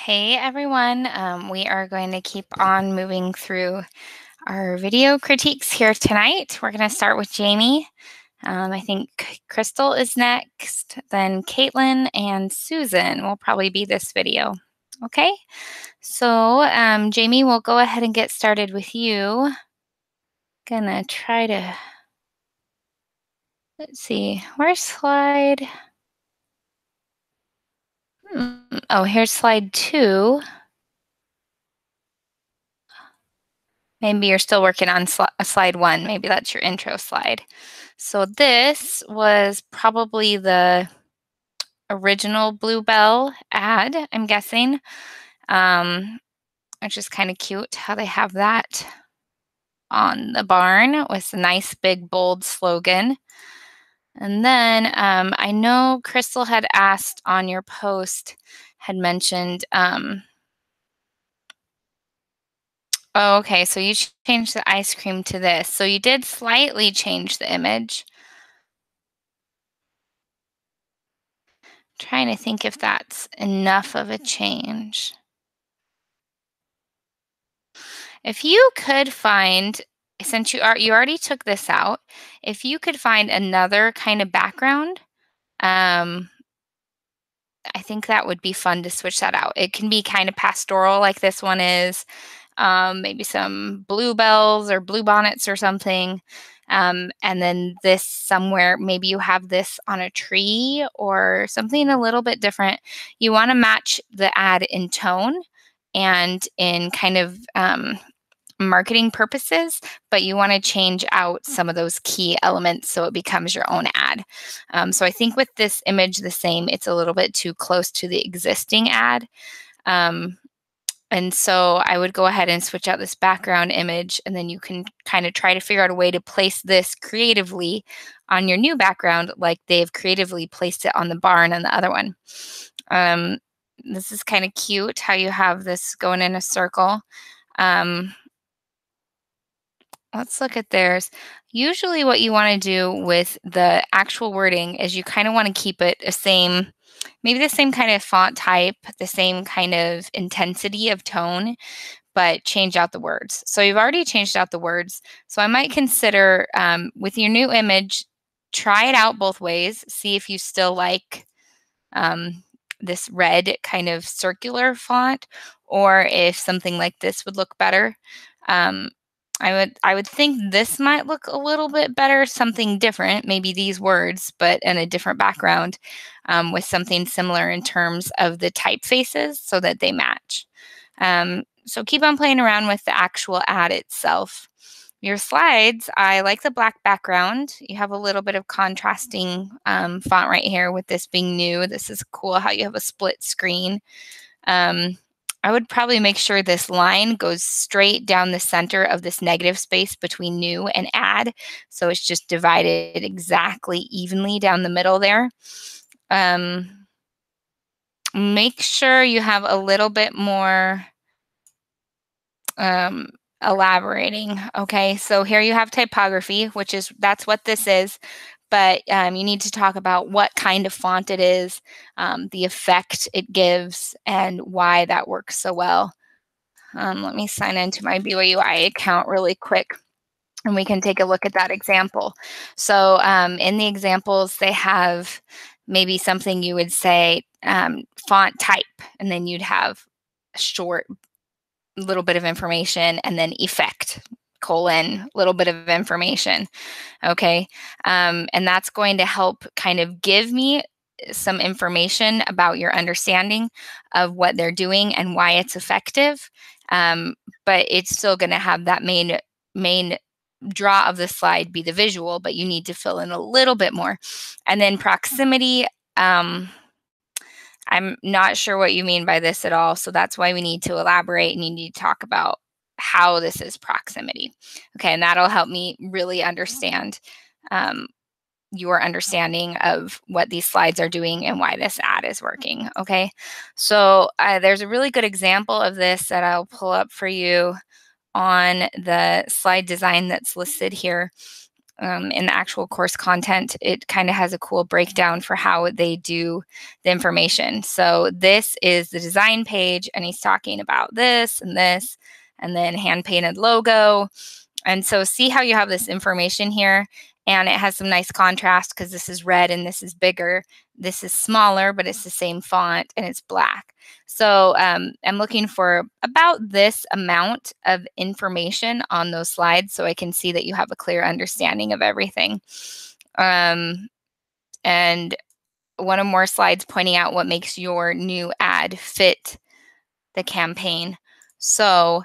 Hey everyone, we are going to keep on moving through our video critiques here tonight. We're going to start with Jamie. I think Kristal is next, then Caitlin and Susan will probably be this video. Okay, so Jamie, we'll go ahead and get started with you. Gonna try to, let's see, where's slide? Oh, here's slide 2. Maybe you're still working on slide 1. Maybe that's your intro slide. So this was probably the original Bluebell ad, I'm guessing, which is kind of cute how they have that on the barn with a nice big bold slogan. And then I know Kristal had asked on your post, had mentioned, oh, okay, so you changed the ice cream to this. So you did slightly change the image. Trying to think if that's enough of a change. If you could find, since you already took this out, if you could find another kind of background, I think that would be fun to switch that out. It can be kind of pastoral like this one is, maybe some bluebells or bluebonnets or something. And then this somewhere, maybe you have this on a tree or something a little bit different. You want to match the ad in tone and in kind of marketing purposes, but you want to change out some of those key elements so it becomes your own ad. So I think with this image the same, it's a little bit too close to the existing ad. And so I would go ahead and switch out this background image, and then you can kind of try to figure out a way to place this creatively on your new background like they've creatively placed it on the barn on the other one. This is kind of cute how you have this going in a circle. Let's look at theirs. Usually what you want to do with the actual wording is you kind of want to keep it the same, maybe the same kind of font type, the same kind of intensity of tone, but change out the words. So you've already changed out the words. So I might consider with your new image, try it out both ways. See if you still like this red kind of circular font, or if something like this would look better. I would think this might look a little bit better, something different, maybe these words, but in a different background with something similar in terms of the typefaces so that they match. So keep on playing around with the actual ad itself. Your slides, I like the black background. You have a little bit of contrasting font right here with this being new. This is cool how you have a split screen. I would probably make sure this line goes straight down the center of this negative space between new and add. So it's just divided exactly evenly down the middle there. Make sure you have a little bit more elaborating. Okay, so here you have typography, which is, that's what this is. But you need to talk about what kind of font it is, the effect it gives, and why that works so well. Let me sign into my BYUI account really quick, and we can take a look at that example. So in the examples, they have maybe something you would say font type, and then you'd have a short little bit of information, and then effect, colon, little bit of information. Okay. And that's going to help kind of give me some information about your understanding of what they're doing and why it's effective. But it's still going to have that main draw of the slide be the visual, but you need to fill in a little bit more. And then proximity, I'm not sure what you mean by this at all. So that's why we need to elaborate, and you need to talk about how this is proximity. Okay, and that'll help me really understand your understanding of what these slides are doing and why this ad is working. Okay, so there's a really good example of this that I'll pull up for you on the slide design that's listed here. in the actual course content, it kind of has a cool breakdown for how they do the information. So this is the design page, and he's talking about this, and then hand painted logo. And so see how you have this information here, and it has some nice contrast because this is red and this is bigger. This is smaller, but it's the same font and it's black. So I'm looking for about this amount of information on those slides so I can see that you have a clear understanding of everything. And one or more slides pointing out what makes your new ad fit the campaign. So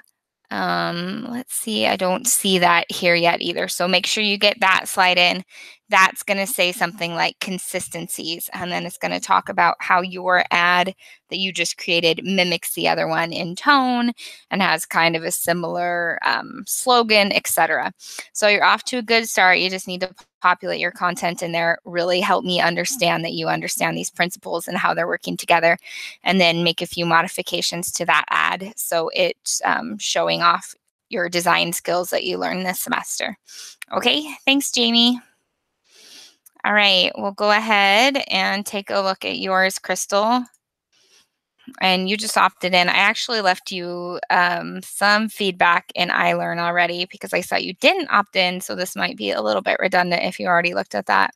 let's see, I don't see that here yet either. So make sure you get that slide in. That's going to say something like consistencies, and then it's going to talk about how your ad that you just created mimics the other one in tone and has kind of a similar slogan, etc. So you're off to a good start. You just need to populate your content in there, really help me understand that you understand these principles and how they're working together, and then make a few modifications to that ad so it's showing off your design skills that you learned this semester. Okay, thanks, Jamie. All right, we'll go ahead and take a look at yours, Kristal. And you just opted in. I actually left you some feedback in iLearn already because I saw you didn't opt in. So this might be a little bit redundant if you already looked at that.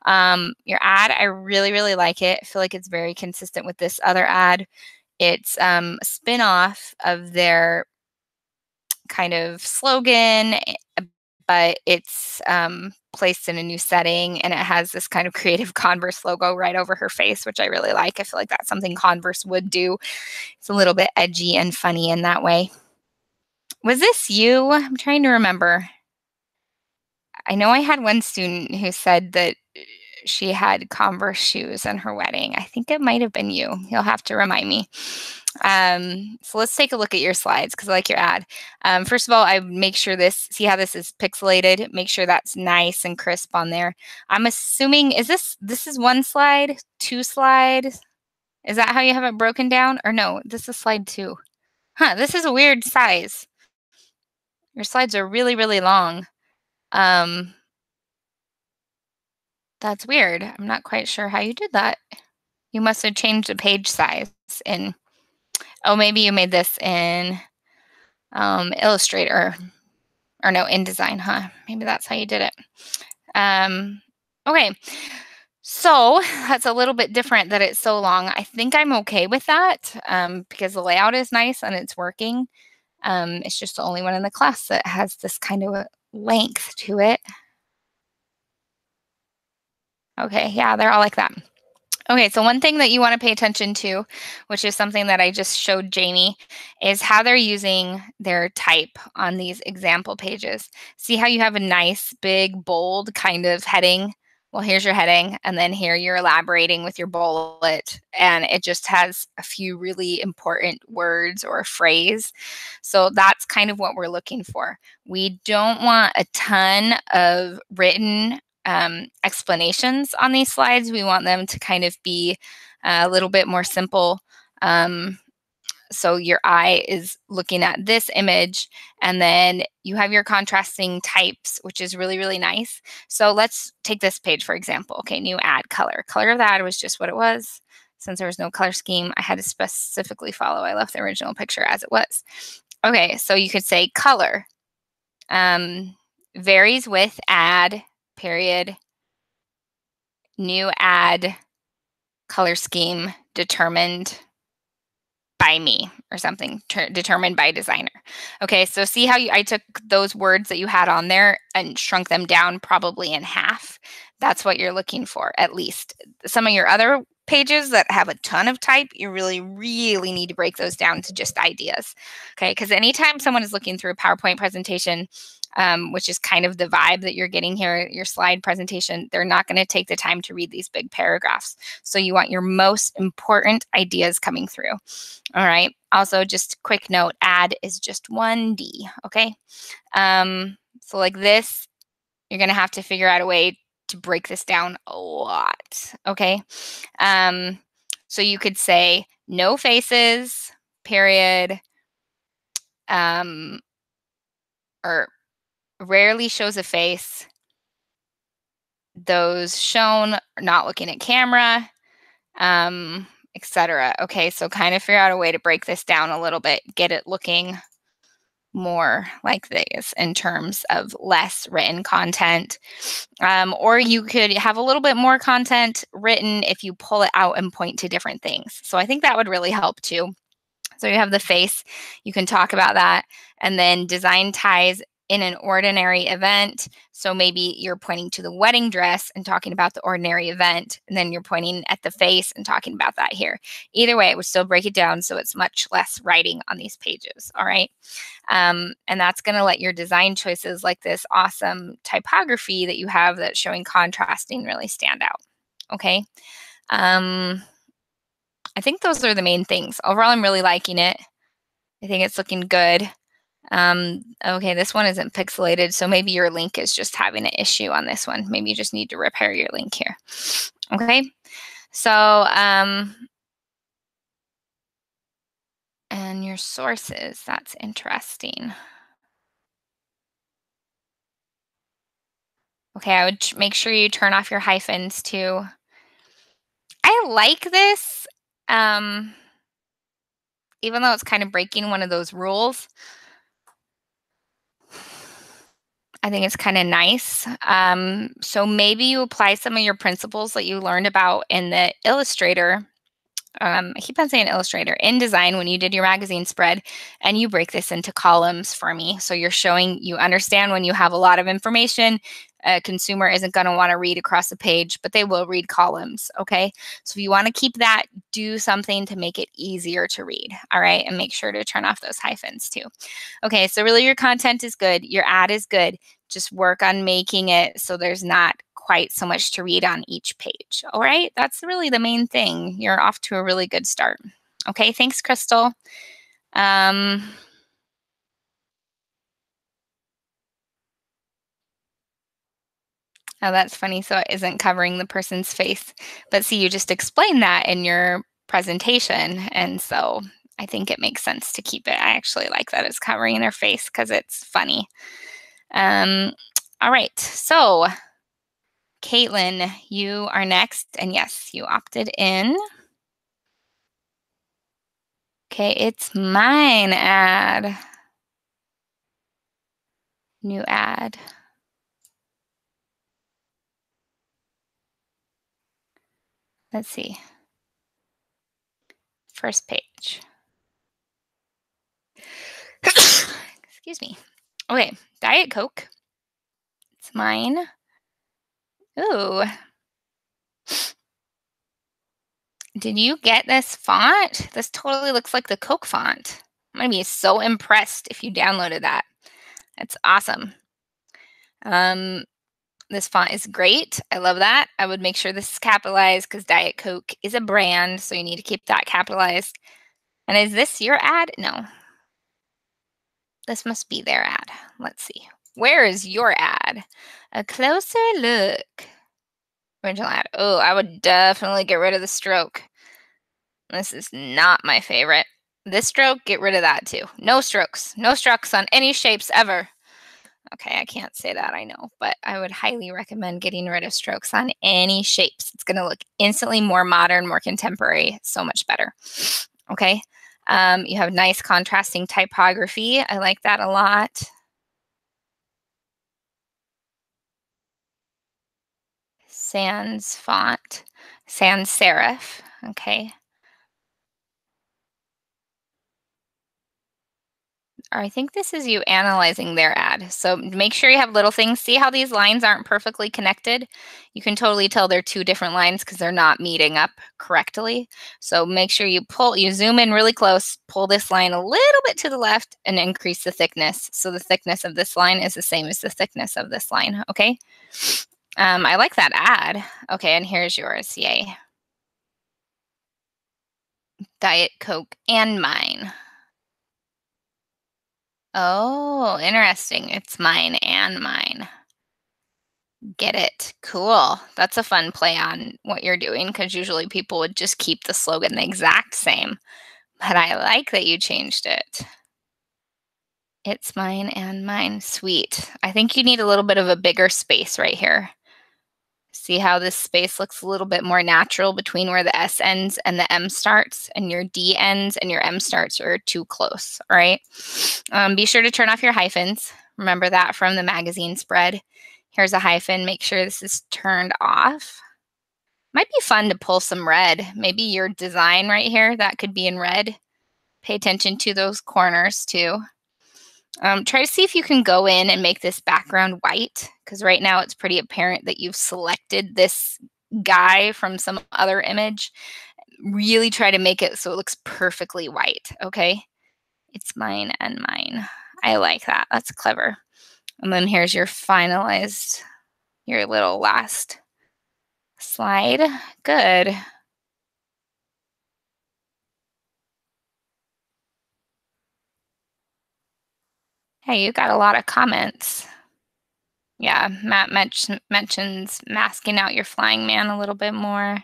Your ad, I really, really like it. I feel like it's very consistent with this other ad. It's a spin-off of their kind of slogan, but it's placed in a new setting, and it has this kind of creative Converse logo right over her face, which I really like. I feel like that's something Converse would do. It's a little bit edgy and funny in that way. Was this you? I'm trying to remember. I know I had one student who said that she had Converse shoes in her wedding. I think it might have been you. You'll have to remind me. So let's take a look at your slides because I like your ad. First of all, I make sure see how this is pixelated. Make sure that's nice and crisp on there. I'm assuming, this is one slide, two slides? Is that how you have it broken down? Or no, this is slide 2. Huh, this is a weird size. Your slides are really, really long. That's weird. I'm not quite sure how you did that. You must have changed the page size in, oh, maybe you made this in Illustrator, or no, InDesign, huh? Maybe that's how you did it. Okay, so that's a little bit different that it's so long. I think I'm okay with that because the layout is nice and it's working. It's just the only one in the class that has this kind of a length to it. Okay, yeah, they're all like that. Okay, so one thing that you want to pay attention to, which is something that I just showed Jamie, is how they're using their type on these example pages. See how you have a nice, big, bold kind of heading? Well, here's your heading, and then here you're elaborating with your bullet, and it just has a few really important words or a phrase. So that's kind of what we're looking for. We don't want a ton of written explanations on these slides. We want them to kind of be a little bit more simple. So your eye is looking at this image, and then you have your contrasting types, which is really, really nice. So let's take this page, for example. Okay, new ad color. Color of the ad was just what it was. Since there was no color scheme, I had to specifically follow. I left the original picture as it was. Okay, so you could say color varies with ad, period, new ad, color scheme determined by me or something, determined by designer. Okay, so see how I took those words that you had on there and shrunk them down probably in half. That's what you're looking for, at least. Some of your other pages that have a ton of type, you really, really need to break those down to just ideas. Okay, because anytime someone is looking through a PowerPoint presentation, which is kind of the vibe that you're getting here, your slide presentation, they're not going to take the time to read these big paragraphs. So you want your most important ideas coming through. All right. Also, just quick note, ad is just 1D. Okay. So like this, you're going to have to figure out a way to break this down a lot. Okay. So you could say no faces, period, or rarely shows a face, those shown, not looking at camera, etc. Okay, so kind of figure out a way to break this down a little bit, get it looking more like this in terms of less written content. Or you could have a little bit more content written if you pull it out and point to different things. So I think that would really help too. So you have the face, you can talk about that, and then design ties in an ordinary event. So maybe you're pointing to the wedding dress and talking about the ordinary event, and then you're pointing at the face and talking about that here. Either way, it would still break it down so it's much less writing on these pages. All right. And that's going to let your design choices, like this awesome typography that you have that's showing contrasting, really stand out. Okay. I think those are the main things. Overall, I'm really liking it. I think it's looking good. Okay, this one isn't pixelated, so maybe your link is just having an issue on this one. Maybe you just need to repair your link here. Okay, so, and your sources, that's interesting. Okay, I would make sure you turn off your hyphens too. I like this, even though it's kind of breaking one of those rules. I think it's kind of nice. So maybe you apply some of your principles that you learned about in the Illustrator. I keep on saying Illustrator, InDesign when you did your magazine spread, and you break this into columns for me. So you're showing, you understand when you have a lot of information, a consumer isn't going to want to read across a page, but they will read columns. Okay. So if you want to keep that, do something to make it easier to read. All right. And make sure to turn off those hyphens too. Okay. So really your content is good. Your ad is good. Just work on making it so there's not quite so much to read on each page. All right. That's really the main thing. You're off to a really good start. Okay. Thanks, Kristal. Oh, that's funny. So it isn't covering the person's face. But see, you just explained that in your presentation. And so I think it makes sense to keep it. I actually like that it's covering their face because it's funny. All right. So, Caitlin, you are next. And yes, you opted in. Okay, it's mine ad. New ad. Let's see. First page. Excuse me. Okay, Diet Coke. It's mine. Ooh. Did you get this font? This totally looks like the Coke font. I'm going to be so impressed if you downloaded that. That's awesome. This font is great. I love that. I would make sure this is capitalized because Diet Coke is a brand, so you need to keep that capitalized. And is this your ad? No. This must be their ad. Let's see. Where is your ad? A closer look. Original ad. Oh, I would definitely get rid of the stroke. This is not my favorite. This stroke, get rid of that too. No strokes. No strokes on any shapes ever. Okay, I can't say that, I know, but I would highly recommend getting rid of strokes on any shapes. It's going to look instantly more modern, more contemporary, so much better. Okay, you have nice contrasting typography. I like that a lot. Sans font, sans serif. Okay. I think this is you analyzing their ad. So make sure you have little things. See how these lines aren't perfectly connected? You can totally tell they're two different lines because they're not meeting up correctly. So make sure you zoom in really close, pull this line a little bit to the left and increase the thickness. So the thickness of this line is the same as the thickness of this line. Okay. I like that ad. Okay. And here's yours. Yay. Diet Coke and mine. Oh, interesting. It's mine and mine. Get it. Cool. That's a fun play on what you're doing because usually people would just keep the slogan the exact same. But I like that you changed it. It's mine and mine. Sweet. I think you need a little bit of a bigger space right here. See how this space looks a little bit more natural between where the S ends and the M starts, and your D ends and your M starts are too close, all right? Be sure to turn off your hyphens. Remember that from the magazine spread. Here's a hyphen. Make sure this is turned off. Might be fun to pull some red. Maybe your design right here, that could be in red. Pay attention to those corners too. Try to see if you can go in and make this background white, because right now it's pretty apparent that you've selected this guy from some other image. Really try to make it so it looks perfectly white, okay? It's mine and mine. I like that. That's clever. And then here's your finalized, your little last slide. Good. Hey, you got a lot of comments. Yeah, Matt mentions masking out your flying man a little bit more.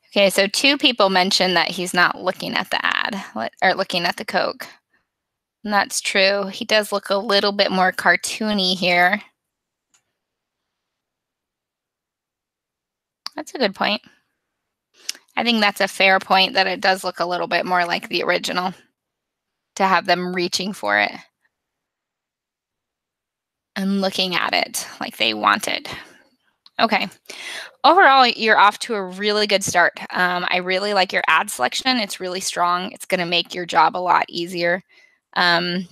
Okay, so 2 people mentioned that he's not looking at the ad, or looking at the Coke. And that's true. He does look a little bit more cartoony here. That's a good point. I think that's a fair point that it does look a little bit more like the original to have them reaching for it and looking at it like they want it. Okay. Overall, you're off to a really good start. I really like your ad selection. It's really strong. It's going to make your job a lot easier. Um,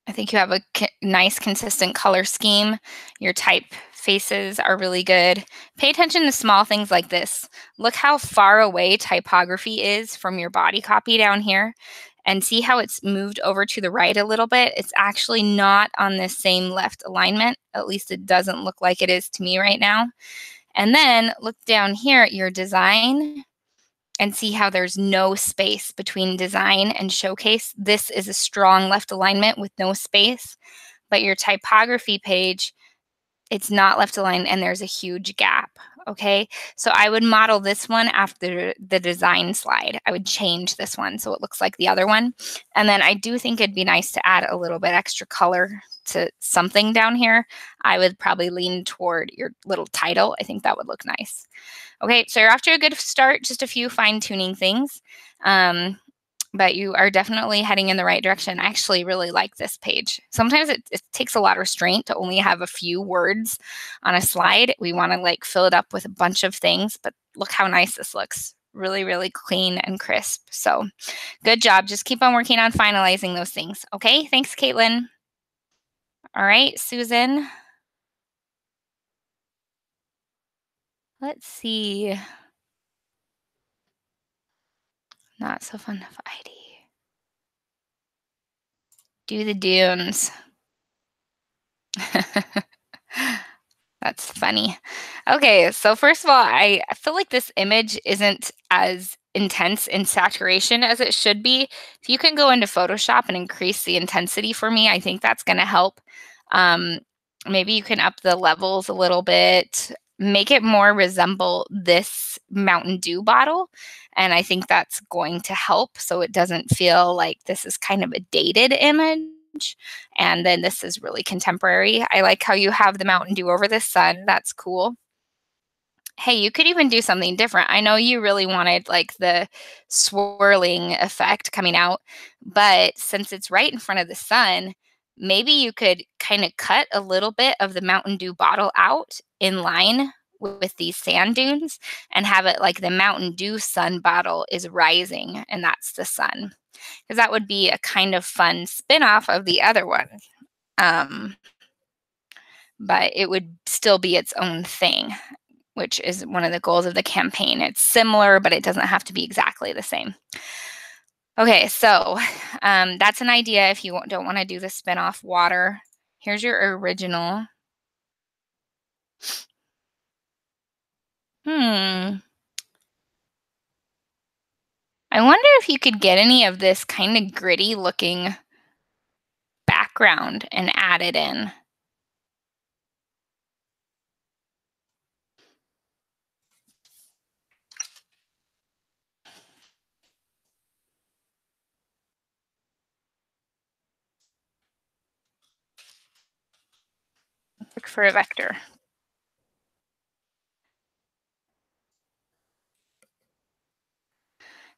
I think you have a nice, consistent color scheme. Your typefaces are really good. Pay attention to small things like this. Look how far away typography is from your body copy down here, and see how it's moved over to the right a little bit. It's actually not on this same left alignment. At least it doesn't look like it is to me right now. And then look down here at your design and see how there's no space between design and showcase. This is a strong left alignment with no space, but your typography page, it's not left aligned and there's a huge gap. Okay, so I would model this one after the design slide. I would change this one so it looks like the other one. And then I do think it'd be nice to add a little bit extra color to something down here. I would probably lean toward your little title. I think that would look nice. Okay, so you're off to a good start, just a few fine tuning things. But you are definitely heading in the right direction. I actually really like this page. Sometimes it takes a lot of restraint to only have a few words on a slide. We want to like fill it up with a bunch of things, but look how nice this looks. Really, really clean and crisp. So good job. Just keep on working on finalizing those things. Okay, thanks, Caitlin. All right, Susan. Let's see. Not so fun of ID. Do the dunes. That's funny. Okay, so first of all, I feel like this image isn't as intense in saturation as it should be. If you can go into Photoshop and increase the intensity for me, I think that's gonna help. Um, Maybe you can up the levels a little bit, make it more resemble this Mountain Dew bottle, and I think that's going to help so it doesn't feel like this is kind of a dated image. And then this is really contemporary. I like how you have the Mountain Dew over the sun. That's cool. Hey, you could even do something different. I know you really wanted like the swirling effect coming out, but since it's right in front of the sun, maybe you could kind of cut a little bit of the Mountain Dew bottle out in line with these sand dunes and have it like the Mountain Dew sun bottle is rising and that's the sun. Because that would be a kind of fun spin-off of the other one. Um, but it would still be its own thing, which is one of the goals of the campaign. It's similar, but it doesn't have to be exactly the same. Okay, so that's an idea if you don't want to do the spin-off water. Here's your original. Hmm. I wonder if you could get any of this kind of gritty looking background and add it in. for a vector?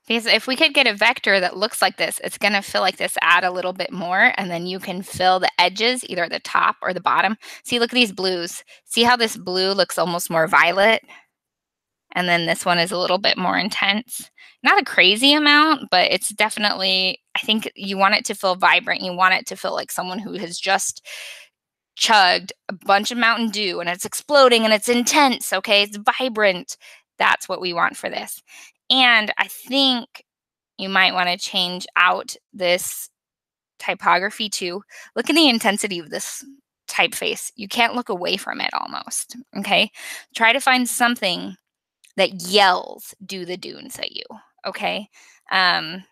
Because if we could get a vector that looks like this, it's gonna fill like this out a little bit more, and then you can fill the edges, either the top or the bottom. See, look at these blues. See how this blue looks almost more violet? And then this one is a little bit more intense. Not a crazy amount, but it's definitely, I think you want it to feel vibrant. You want it to feel like someone who has just chugged a bunch of Mountain Dew and it's exploding and it's intense, okay? It's vibrant. That's what we want for this. And I think you might want to change out this typography too. Look at the intensity of this typeface. You can't look away from it almost, okay? Try to find something that yells "Do the Dunes" at you, okay? Um,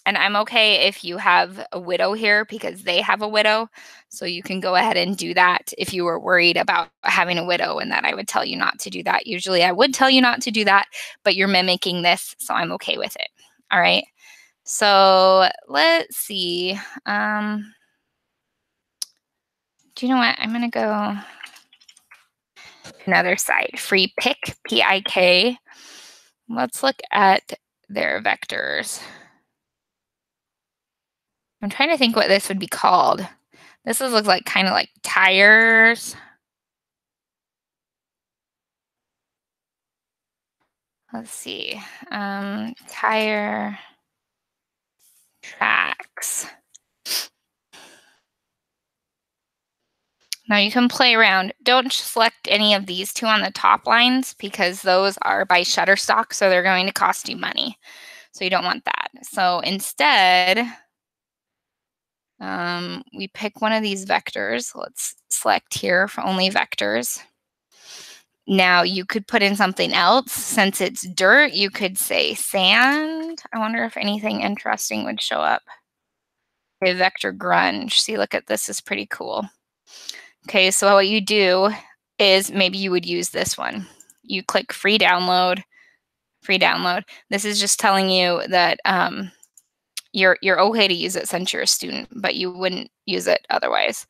and I'm okay if you have a widow here because they have a widow, so you can go ahead and do that if you were worried about having a widow and that I would tell you not to do that. Usually I would tell you not to do that, but you're mimicking this, so I'm okay with it. All right. So let's see. Do you know what? I'm gonna go another site. Free pick, P-I-K. Let's look at their vectors. I'm trying to think what this would be called. This looks like kind of like tires. Let's see. Tire tracks. Now you can play around. Don't select any of these two on the top lines because those are by Shutterstock, so they're going to cost you money. So you don't want that. So instead, we pick one of these vectors. Let's select here for only vectors. Now you could put in something else. Since it's dirt, you could say sand. I wonder if anything interesting would show up. Okay, vector grunge. See, look at this, is pretty cool. Okay, so what you do is maybe you would use this one. You click free download, free download. This is just telling you that you're okay to use it since you're a student, but you wouldn't use it otherwise.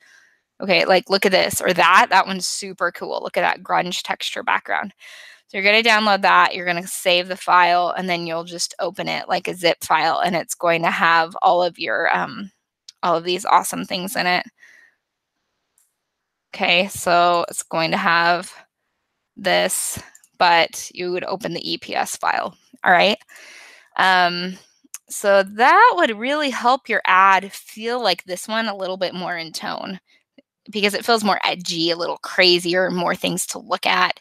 Okay, like look at this or that. That one's super cool. Look at that grunge texture background. So you're going to download that. You're going to save the file, and then you'll just open it like a zip file, and it's going to have all of your all of these awesome things in it. Okay, so it's going to have this, but you would open the EPS file. All right. So that would really help your ad feel like this one a little bit more in tone because it feels more edgy, a little crazier, more things to look at.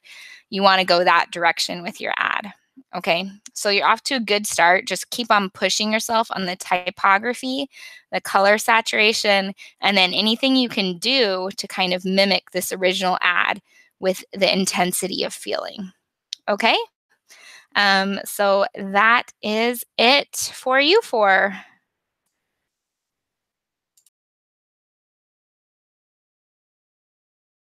You want to go that direction with your ad. Okay, so you're off to a good start. Just keep on pushing yourself on the typography, the color saturation, and then anything you can do to kind of mimic this original ad with the intensity of feeling. Okay, so that is it for you for